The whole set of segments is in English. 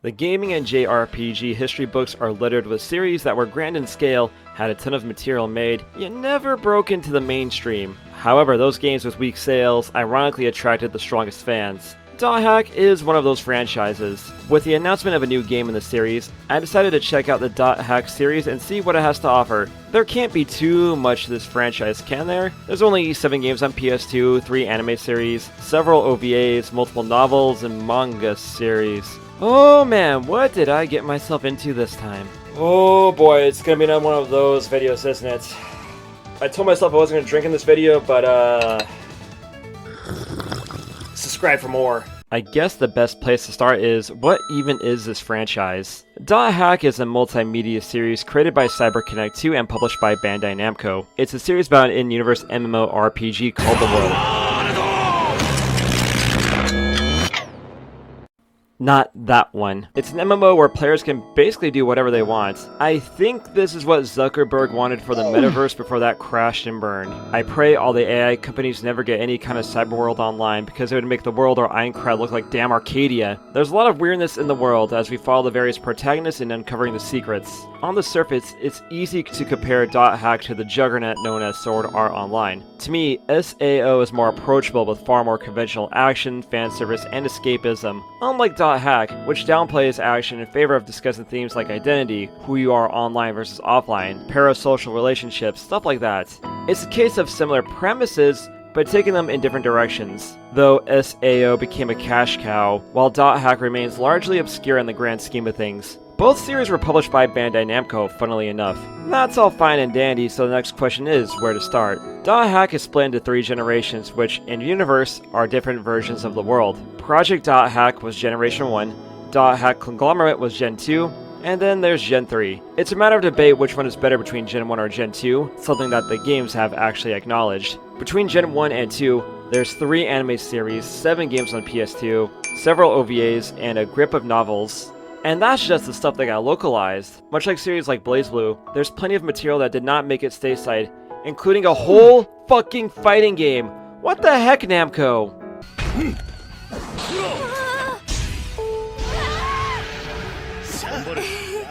The gaming and JRPG history books are littered with series that were grand in scale, had a ton of material made, yet never broke into the mainstream. However, those games with weak sales ironically attracted the strongest fans. .hack is one of those franchises. With the announcement of a new game in the series, I decided to check out the .hack series and see what it has to offer. There can't be too much to this franchise, can there? There's only 7 games on PS2, 3 anime series, several OVAs, multiple novels, and manga series. Oh man, what did I get myself into this time? Oh boy, it's gonna be another one of those videos, isn't it? I told myself I wasn't gonna drink in this video, but subscribe for more. I guess the best place to start is, what even is this franchise? .hack is a multimedia series created by CyberConnect2 and published by Bandai Namco. It's a series about an in-universe MMORPG called The World. Not that one. It's an MMO where players can basically do whatever they want. I think this is what Zuckerberg wanted for the metaverse before that crashed and burned. I pray all the AI companies never get any kind of cyberworld online, because it would make the world or Aincrad look like damn Arcadia. There's a lot of weirdness in the world as we follow the various protagonists in uncovering the secrets. On the surface, it's easy to compare .hack to the juggernaut known as Sword Art Online. To me, SAO is more approachable with far more conventional action, fan service, and escapism. Unlike .hack, which downplays action in favor of discussing themes like identity, who you are online versus offline, parasocial relationships, stuff like that. It's a case of similar premises, but taking them in different directions. Though SAO became a cash cow, while .hack remains largely obscure in the grand scheme of things. Both series were published by Bandai Namco, funnily enough. That's all fine and dandy, so the next question is, where to start? .hack is split into 3 generations, which, in universe, are different versions of the world. Project .hack was Generation 1, .hack Conglomerate was Gen 2, and then there's Gen 3. It's a matter of debate which one is better between Gen 1 or Gen 2, something that the games have actually acknowledged. Between Gen 1 and 2, there's 3 anime series, 7 games on PS2, several OVAs, and a grip of novels. And that's just the stuff that got localized. Much like series like BlazBlue, there's plenty of material that did not make it stateside, including a whole fucking fighting game. What the heck, Namco?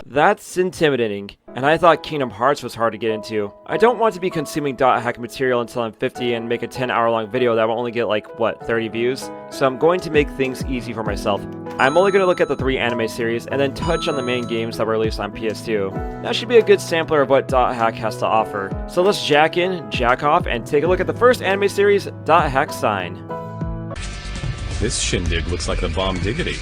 That's intimidating, and I thought Kingdom Hearts was hard to get into. I don't want to be consuming .hack material until I'm 50 and make a 10-hour-long video that will only get like, what, 30 views? So I'm going to make things easy for myself. I'm only going to look at the 3 anime series and then touch on the main games that were released on PS2. That should be a good sampler of what .hack has to offer. So let's jack in, jack off, and take a look at the first anime series, .hack Sign. This shindig looks like the bomb diggity.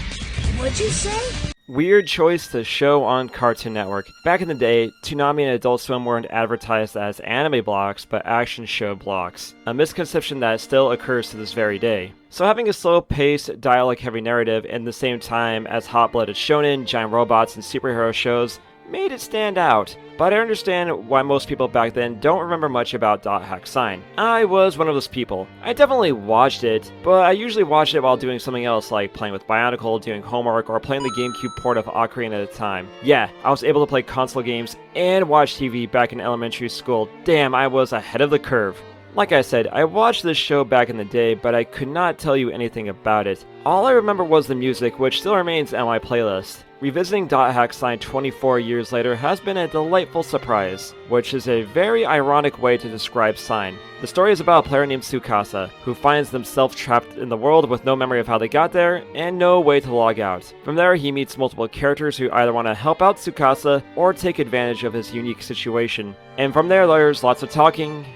What'd you say? Weird choice to show on Cartoon Network. Back in the day, Toonami and Adult Swim weren't advertised as anime blocks, but action show blocks. A misconception that still occurs to this very day. So having a slow-paced, dialogue-heavy narrative in the same time as hot-blooded shonen, giant robots, and superhero shows made it stand out. But I understand why most people back then don't remember much about .hack Sign. I was one of those people. I definitely watched it, but I usually watched it while doing something else like playing with Bionicle, doing homework, or playing the GameCube port of Ocarina at a time. Yeah, I was able to play console games and watch TV back in elementary school. Damn, I was ahead of the curve. Like I said, I watched this show back in the day, but I could not tell you anything about it. All I remember was the music, which still remains on my playlist. Revisiting .hack Sign 24 years later has been a delightful surprise, which is a very ironic way to describe Sign. The story is about a player named Tsukasa, who finds themselves trapped in the world with no memory of how they got there, and no way to log out. From there, he meets multiple characters who either want to help out Tsukasa, or take advantage of his unique situation. And from there, there's lots of talking,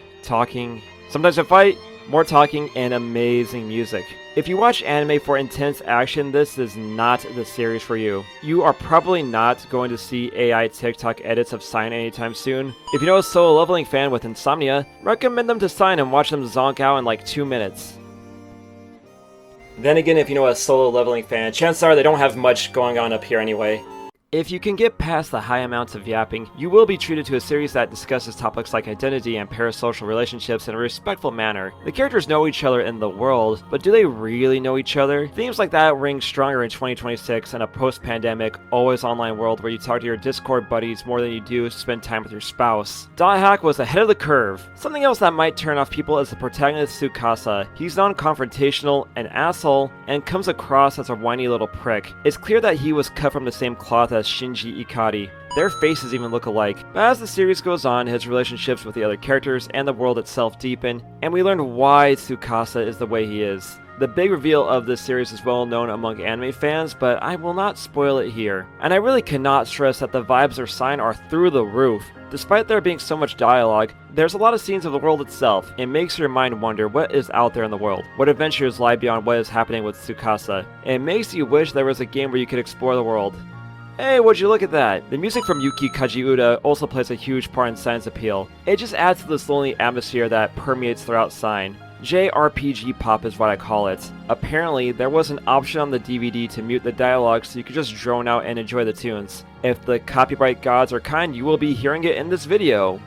sometimes a fight, more talking, and amazing music. If you watch anime for intense action, this is not the series for you. You are probably not going to see AI TikTok edits of Sign anytime soon. If you know a solo leveling fan with insomnia, recommend them to Sign and watch them zonk out in like 2 minutes. Then again, if you know a solo leveling fan, chances are they don't have much going on up here anyway. If you can get past the high amounts of yapping, you will be treated to a series that discusses topics like identity and parasocial relationships in a respectful manner. The characters know each other in the world, but do they really know each other? Themes like that ring stronger in 2026 in a post-pandemic, always online world where you talk to your Discord buddies more than you do spend time with your spouse. .hack was ahead of the curve. Something else that might turn off people is the protagonist Tsukasa. He's non-confrontational, an asshole, and comes across as a whiny little prick. It's clear that he was cut from the same cloth as Shinji Ikari. Their faces even look alike, but as the series goes on, his relationships with the other characters and the world itself deepen, and we learn why Tsukasa is the way he is. The big reveal of this series is well known among anime fans, but I will not spoil it here. And I really cannot stress that the vibes they're signed are through the roof. Despite there being so much dialogue, there's a lot of scenes of the world itself. It makes your mind wonder what is out there in the world, what adventures lie beyond what is happening with Tsukasa. It makes you wish there was a game where you could explore the world. Hey, would you look at that? The music from Yuki Kajiuda also plays a huge part in Sign's appeal. It just adds to this lonely atmosphere that permeates throughout Sign. JRPG pop is what I call it. Apparently, there was an option on the DVD to mute the dialogue so you could just drone out and enjoy the tunes. If the copyright gods are kind, you will be hearing it in this video.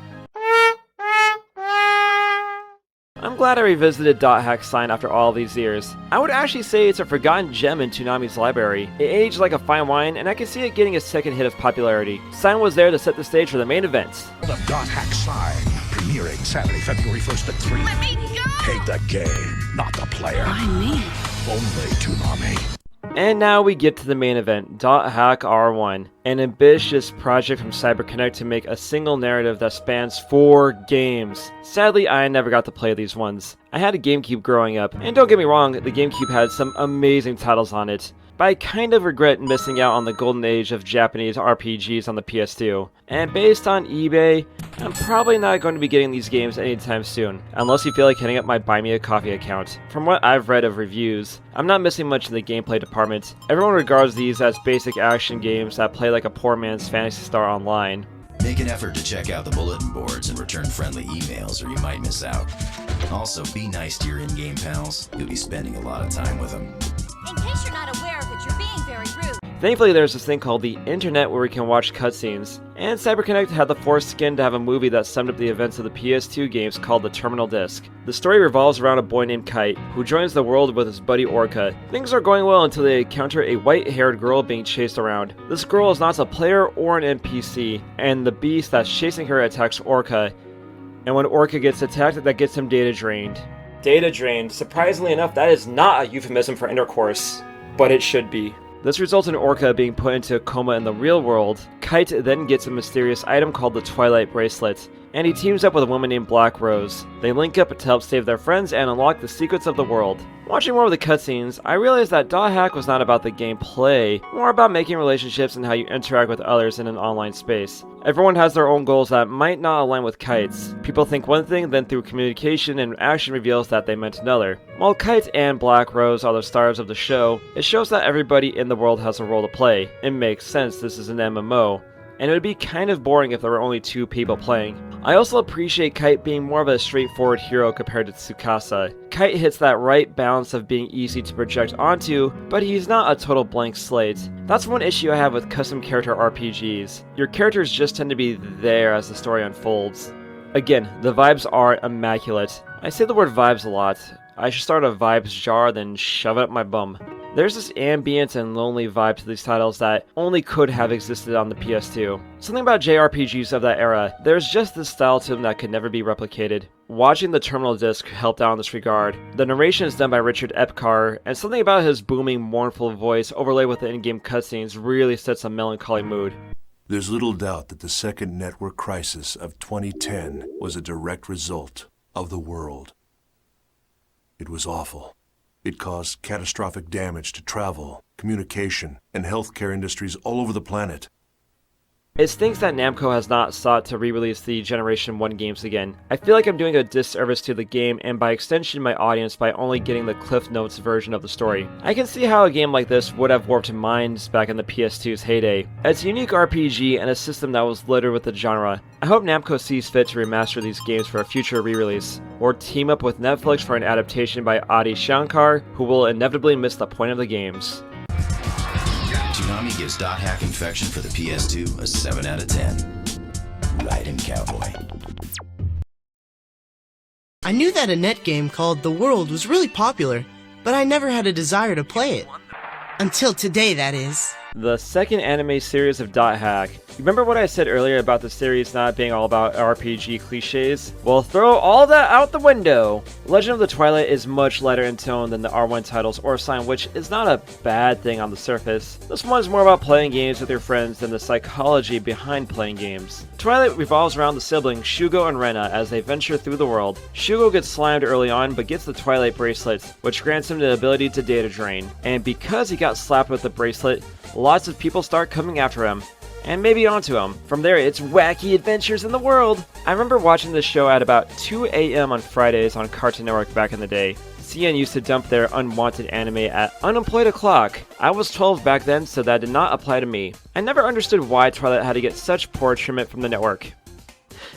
I'm glad I revisited .hack Sign after all these years. I would actually say it's a forgotten gem in Toonami's library. It aged like a fine wine, and I can see it getting a second hit of popularity. Sign was there to set the stage for the main event. The .hack Sign, premiering Saturday, February 1st at 3. Let me go! Take the game, not the player. Why me? Only Toonami. And now we get to the main event, .hack R1, an ambitious project from CyberConnect to make a single narrative that spans 4 games. Sadly, I never got to play these ones. I had a GameCube growing up, and don't get me wrong, the GameCube had some amazing titles on it, but I kind of regret missing out on the golden age of Japanese RPGs on the PS2. And based on eBay, I'm probably not going to be getting these games anytime soon, unless you feel like hitting up my Buy Me a Coffee account. From what I've read of reviews, I'm not missing much in the gameplay department. Everyone regards these as basic action games that play like a poor man's Phantasy Star Online. Make an effort to check out the bulletin boards and return friendly emails or you might miss out. Also, be nice to your in-game pals. You'll be spending a lot of time with them. In case you're not aware of it, you're being very rude. Thankfully, there's this thing called the internet where we can watch cutscenes, and CyberConnect had the foreskin to have a movie that summed up the events of the PS2 games called The Terminal Disc. The story revolves around a boy named Kite, who joins the world with his buddy Orca. Things are going well until they encounter a white-haired girl being chased around. This girl is not a player or an NPC, and the beast that's chasing her attacks Orca, and when Orca gets attacked, that gets him data drained. Data drained. Surprisingly enough, that is not a euphemism for intercourse, but it should be. This results in Orca being put into a coma in the real world. Kite then gets a mysterious item called the Twilight Bracelet, and he teams up with a woman named Black Rose. They link up to help save their friends and unlock the secrets of the world. Watching more of the cutscenes, I realized that .hack was not about the gameplay, more about making relationships and how you interact with others in an online space. Everyone has their own goals that might not align with Kite's. People think one thing, then through communication and action reveals that they meant another. While Kite and Black Rose are the stars of the show, it shows that everybody in the world has a role to play. It makes sense, this is an MMO. And it would be kind of boring if there were only 2 people playing. I also appreciate Kite being more of a straightforward hero compared to Tsukasa. Kite hits that right balance of being easy to project onto, but he's not a total blank slate. That's one issue I have with custom character RPGs. Your characters just tend to be there as the story unfolds. Again, the vibes are immaculate. I say the word vibes a lot. I should start a vibes jar, then shove it up my bum. There's this ambient and lonely vibe to these titles that only could have existed on the PS2. Something about JRPGs of that era, there's just this style to them that could never be replicated. Watching the Terminal Disc helped out in this regard. The narration is done by Richard Epcar, and something about his booming, mournful voice overlaid with the in-game cutscenes really sets a melancholy mood. There's little doubt that the second network crisis of 2010 was a direct result of the world. It was awful. It caused catastrophic damage to travel, communication, and healthcare industries all over the planet. It stinks that Namco has not sought to re-release the Generation 1 games again. I feel like I'm doing a disservice to the game and by extension my audience by only getting the Cliff Notes version of the story. I can see how a game like this would have warped minds back in the PS2's heyday. It's a unique RPG and a system that was littered with the genre. I hope Namco sees fit to remaster these games for a future re-release, or team up with Netflix for an adaptation by Adi Shankar, who will inevitably miss the point of the games. Toonami gives Dot Hack Infection for the PS2 a 7 out of 10. Ride him, cowboy. I knew that a net game called The World was really popular, but I never had a desire to play it. Until today, that is. The second anime series of Dot Hack. Remember what I said earlier about the series not being all about RPG cliches? Well, throw all that out the window! Legend of the Twilight is much lighter in tone than the R1 titles or Sign, which is not a bad thing on the surface. This one is more about playing games with your friends than the psychology behind playing games. Twilight revolves around the siblings Shugo and Rena as they venture through the world. Shugo gets slimed early on but gets the Twilight bracelet, which grants him the ability to data drain. And because he got slapped with the bracelet, lots of people start coming after him, and maybe onto him. From there, it's wacky adventures in the world. I remember watching this show at about 2 a.m. on Fridays on Cartoon Network back in the day. CN used to dump their unwanted anime at unemployed o'clock. I was 12 back then, so that did not apply to me. I never understood why Twilight had to get such poor treatment from the network,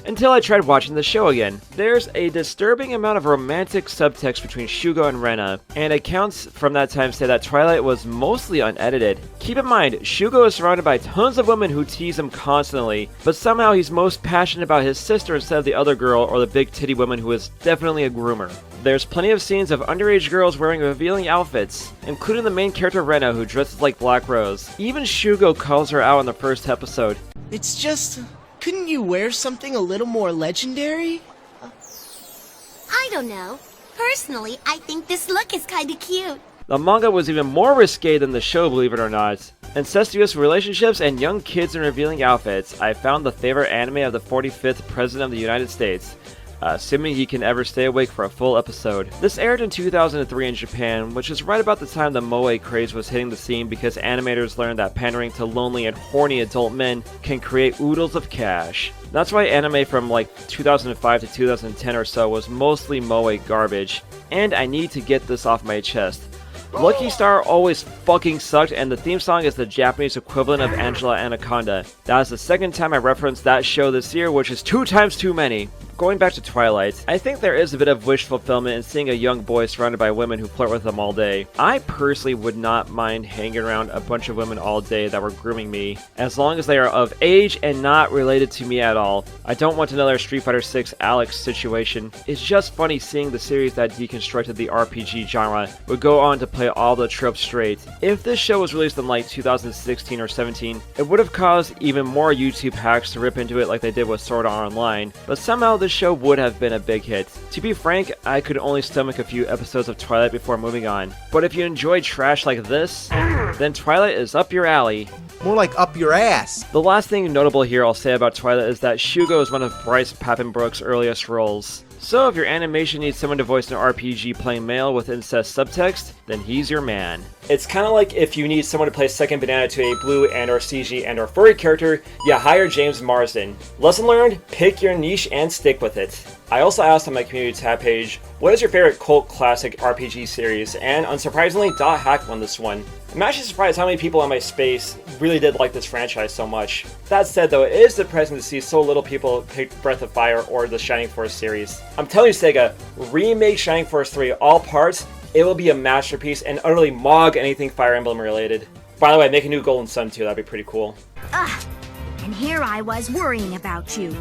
until I tried watching the show again. There's a disturbing amount of romantic subtext between Shugo and Rena, and accounts from that time say that Twilight was mostly unedited. Keep in mind, Shugo is surrounded by tons of women who tease him constantly, but somehow he's most passionate about his sister instead of the other girl or the big titty woman who is definitely a groomer. There's plenty of scenes of underage girls wearing revealing outfits, including the main character Rena, who dresses like Black Rose. Even Shugo calls her out in the first episode. It's just... couldn't you wear something a little more legendary? I don't know. Personally, I think this look is kinda cute. The manga was even more risque than the show, believe it or not. Incestuous relationships and young kids in revealing outfits. I found the favorite anime of the 45th President of the United States. Assuming he can ever stay awake for a full episode. This aired in 2003 in Japan, which is right about the time the moe craze was hitting the scene because animators learned that pandering to lonely and horny adult men can create oodles of cash. That's why anime from like 2005 to 2010 or so was mostly moe garbage. And I need to get this off my chest. Lucky Star always fucking sucked, and the theme song is the Japanese equivalent of Angela Anaconda. That is the second time I referenced that show this year, which is 2 times too many. Going back to Twilight, I think there is a bit of wish fulfillment in seeing a young boy surrounded by women who flirt with him all day. I personally would not mind hanging around a bunch of women all day that were grooming me, as long as they are of age and not related to me at all. I don't want another Street Fighter 6 Alex situation. It's just funny seeing the series that deconstructed the RPG genre would go on to play all the tropes straight. If this show was released in like 2016 or 17, it would have caused even more YouTube hacks to rip into it like they did with Sword Art Online, but somehow this show would have been a big hit. To be frank, I could only stomach a few episodes of Twilight before moving on. But if you enjoy trash like this, then Twilight is up your alley. More like up your ass. The last thing notable here I'll say about Twilight is that Shugo is one of Bryce Papenbrook's earliest roles. So if your animation needs someone to voice an RPG playing male with incest subtext, then he's your man. It's kind of like if you need someone to play second banana to a blue and or CG and or furry character, you hire James Marsden. Lesson learned, pick your niche and stick with it. I also asked on my community tab page, what is your favorite cult classic RPG series? And unsurprisingly, Dot Hack won this one. I'm actually surprised how many people on my space really did like this franchise so much. That said though, it is depressing to see so little people pick Breath of Fire or the Shining Force series. I'm telling you Sega, remake Shining Force 3 all parts, it will be a masterpiece and utterly mog anything Fire Emblem related. By the way, make a new Golden Sun too, that'd be pretty cool. Ugh, and here I was worrying about you.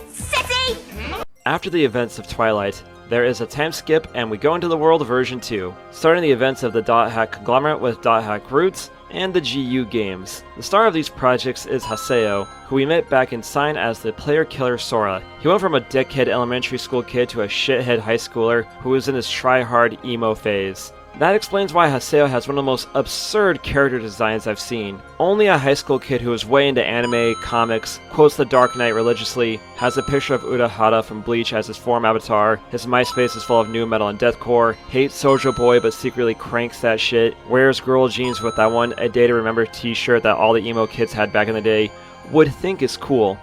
Sissy! After the events of Twilight, there is a time skip and we go into the world of version 2, starting the events of the Dot Hack conglomerate with Dot Hack Roots and the GU games. The star of these projects is Haseo, who we met back in Sign as the player killer Sora. He went from a dickhead elementary school kid to a shithead high schooler who was in his try-hard emo phase. That explains why Haseo has one of the most absurd character designs I've seen. Only a high school kid who is way into anime, comics, quotes The Dark Knight religiously, has a picture of Urahara from Bleach as his form avatar, his MySpace is full of new metal and deathcore, hates Soulja Boy but secretly cranks that shit, wears girl jeans with that one A Day to Remember t-shirt that all the emo kids had back in the day, would think is cool.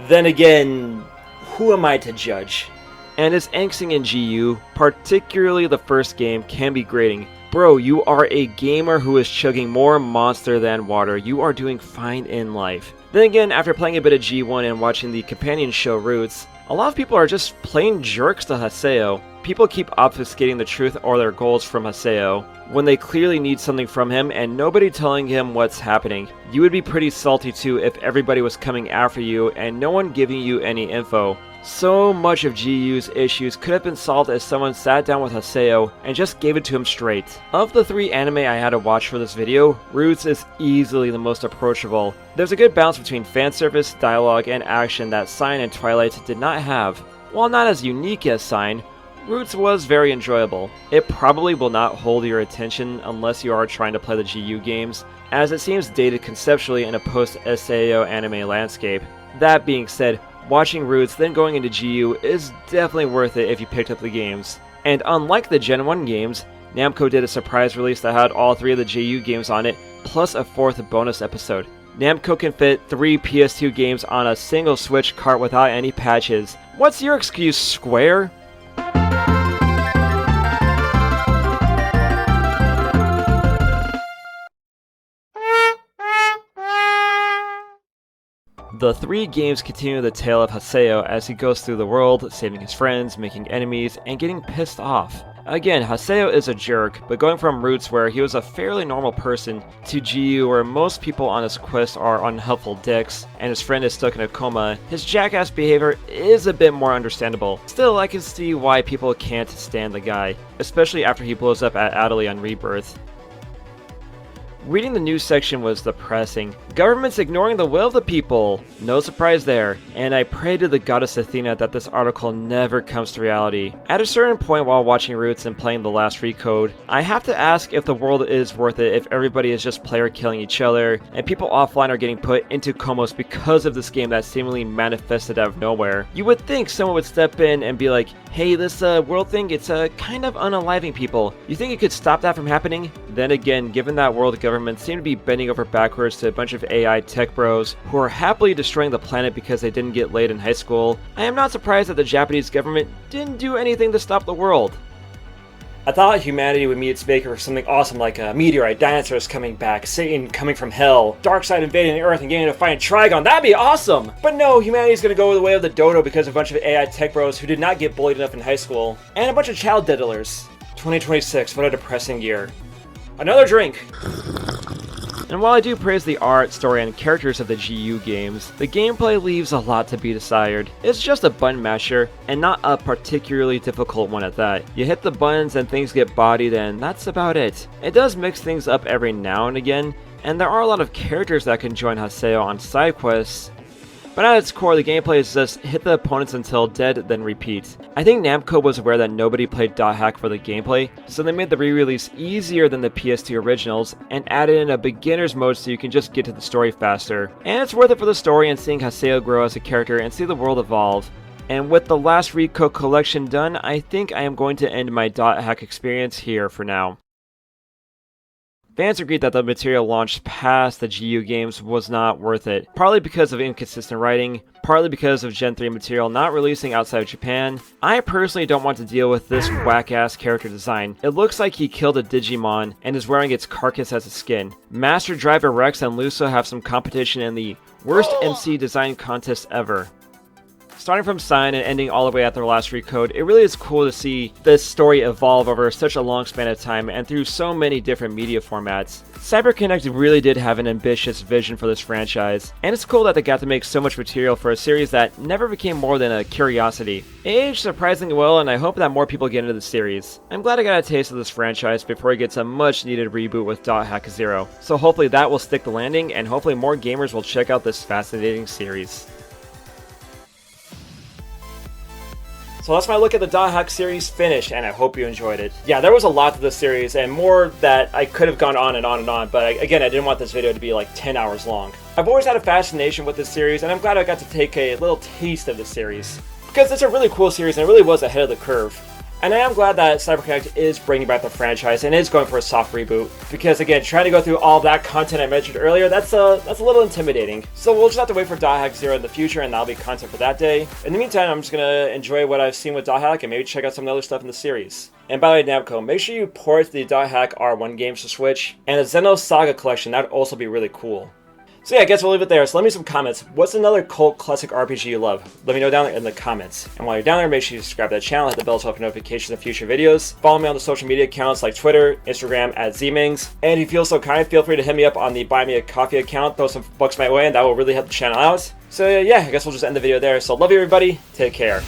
Then again, who am I to judge? And his angsting in GU, particularly the first game, can be grating. Bro, you are a gamer who is chugging more Monster than water. You are doing fine in life. Then again, after playing a bit of G1 and watching the companion show Roots, a lot of people are just plain jerks to Haseo. People keep obfuscating the truth or their goals from Haseo, when they clearly need something from him and nobody telling him what's happening. You would be pretty salty too if everybody was coming after you and no one giving you any info. So much of GU's issues could have been solved if someone sat down with Haseo and just gave it to him straight. Of the 3 anime I had to watch for this video, Roots is easily the most approachable. There's a good balance between fan service, dialogue, and action that Sign and Twilight did not have. While not as unique as Sign, Roots was very enjoyable. It probably will not hold your attention unless you are trying to play the GU games, as it seems dated conceptually in a post-SAO anime landscape. That being said, watching Roots then going into GU is definitely worth it if you picked up the games. And unlike the Gen 1 games, Namco did a surprise release that had all 3 of the GU games on it, plus a 4th bonus episode. Namco can fit 3 PS2 games on a single Switch cart without any patches. What's your excuse, Square? The 3 games continue the tale of Haseo as he goes through the world, saving his friends, making enemies, and getting pissed off. Again, Haseo is a jerk, but going from Roots where he was a fairly normal person to GU where most people on his quest are unhelpful dicks, and his friend is stuck in a coma, his jackass behavior is a bit more understandable. Still, I can see why people can't stand the guy, especially after he blows up at Adderley on Rebirth. Reading the news section was depressing. Government's ignoring the will of the people. No surprise there. And I pray to the goddess Athena that this article never comes to reality. At a certain point while watching Roots and playing the last recode, I have to ask if the world is worth it if everybody is just player killing each other, and people offline are getting put into comas because of this game that seemingly manifested out of nowhere. You would think someone would step in and be like, hey, this world thing, it's kind of unaliving people. You think it could stop that from happening? Then again, given that world government seem to be bending over backwards to a bunch of AI tech bros who are happily destroying the planet because they didn't get laid in high school, I am not surprised that the Japanese government didn't do anything to stop the world. I thought humanity would meet its maker for something awesome like a meteorite, dinosaurs coming back, Satan coming from hell, Darkseid invading the Earth and getting to fight Trigon. That'd be awesome! But no, humanity's gonna go the way of the dodo because of a bunch of AI tech bros who did not get bullied enough in high school, and a bunch of child diddlers. 2026, what a depressing year. Another drink! And while I do praise the art, story, and characters of the GU games, the gameplay leaves a lot to be desired. It's just a button masher, and not a particularly difficult one at that. You hit the buttons and things get bodied, and that's about it. It does mix things up every now and again, and there are a lot of characters that can join Haseo on side quests, but at its core, the gameplay is just hit the opponents until dead, then repeat. I think Namco was aware that nobody played Dot Hack for the gameplay, so they made the re-release easier than the PS2 originals, and added in a beginner's mode so you can just get to the story faster. And it's worth it for the story and seeing Haseo grow as a character and see the world evolve. And with the last Recode collection done, I think I am going to end my Dot Hack experience here for now. Fans agreed that the material launched past the GU games was not worth it, partly because of inconsistent writing, partly because of Gen 3 material not releasing outside of Japan. I personally don't want to deal with this whack-ass character design. It looks like he killed a Digimon and is wearing its carcass as a skin. Master Driver Rex and Luso have some competition in the worst MC design contest ever. Starting from Sign and ending all the way at their last recode, it really is cool to see this story evolve over such a long span of time and through so many different media formats. CyberConnect really did have an ambitious vision for this franchise, and it's cool that they got to make so much material for a series that never became more than a curiosity. It aged surprisingly well, and I hope that more people get into the series. I'm glad I got a taste of this franchise before it gets a much needed reboot with Dot Hack 0, so hopefully that will stick the landing, and hopefully more gamers will check out this fascinating series. So that's my look at the Dot Hack series finished, and I hope you enjoyed it. Yeah, there was a lot to this series, and more that I could have gone on and on and on, but again, I didn't want this video to be like 10 hours long. I've always had a fascination with this series, and I'm glad I got to take a little taste of this series, because it's a really cool series, and it really was ahead of the curve. And I am glad that CyberConnect is bringing back the franchise and is going for a soft reboot, because again, trying to go through all that content I mentioned earlier, that's a little intimidating. So we'll just have to wait for Dot Hack 0 in the future, and that'll be content for that day. In the meantime, I'm just gonna enjoy what I've seen with Dot Hack and maybe check out some of the other stuff in the series. And by the way, Namco, make sure you port the Dot Hack R1 games to Switch, and the Xenos Saga collection, that'd also be really cool. So yeah, I guess we'll leave it there. So let me know some comments. What's another cult classic RPG you love? Let me know down there in the comments. And while you're down there, make sure you subscribe to the channel, hit the bell to open notifications of future videos. Follow me on the social media accounts like Twitter, Instagram @ZMings. And if you feel so kind, feel free to hit me up on the Buy Me a Coffee account. Throw some bucks my way, and that will really help the channel out. So yeah, I guess we'll just end the video there. So love you, everybody. Take care.